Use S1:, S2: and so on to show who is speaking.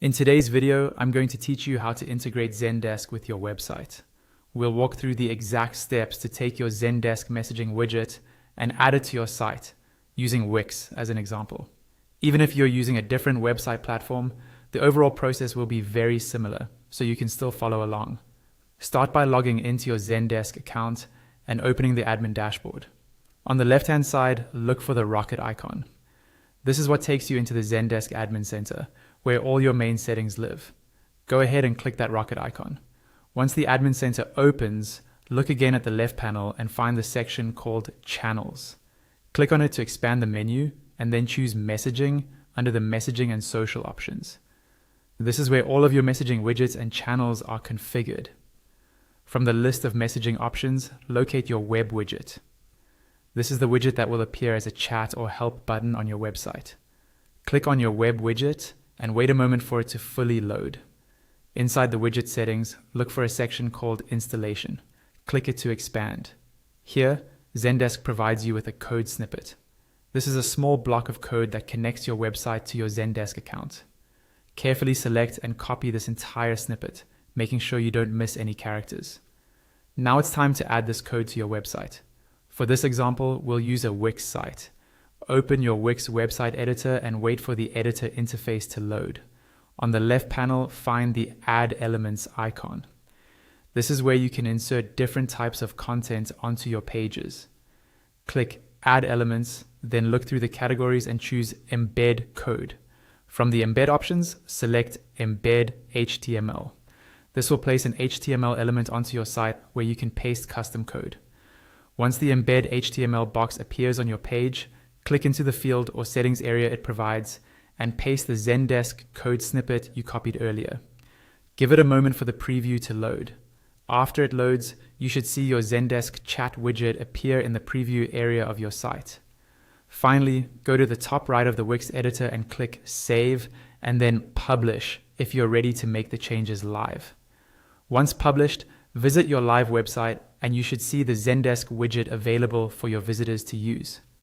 S1: In today's video, I'm going to teach you how to integrate Zendesk with your website. We'll walk through the exact steps to take your Zendesk messaging widget and add it to your site, using Wix as an example. Even if you're using a different website platform, the overall process will be very similar, so you can still follow along. Start by logging into your Zendesk account and opening the admin dashboard. On the left-hand side, look for the rocket icon. This is what takes you into the Zendesk Admin Center, where all your main settings live. Go ahead and click that rocket icon. Once the Admin Center opens, look again at the left panel and find the section called Channels. Click on it to expand the menu and then choose Messaging under the Messaging and Social options. This is where all of your messaging widgets and channels are configured. From the list of messaging options, locate your web widget. This is the widget that will appear as a chat or help button on your website. Click on your web widget and wait a moment for it to fully load. Inside the widget settings, look for a section called Installation. Click it to expand. Here, Zendesk provides you with a code snippet. This is a small block of code that connects your website to your Zendesk account. Carefully select and copy this entire snippet, making sure you don't miss any characters. Now it's time to add this code to your website. For this example, we'll use a Wix site. Open your Wix website editor and wait for the editor interface to load. On the left panel, find the Add Elements icon. This is where you can insert different types of content onto your pages. Click Add Elements, then look through the categories and choose Embed Code. From the Embed options, select Embed HTML. This will place an HTML element onto your site where you can paste custom code. Once the Embed HTML box appears on your page, click into the field or settings area it provides and paste the Zendesk code snippet you copied earlier. Give it a moment for the preview to load. After it loads, you should see your Zendesk chat widget appear in the preview area of your site. Finally, go to the top right of the Wix editor and click Save and then Publish if you're ready to make the changes live. Once published, visit your live website and you should see the Zendesk widget available for your visitors to use.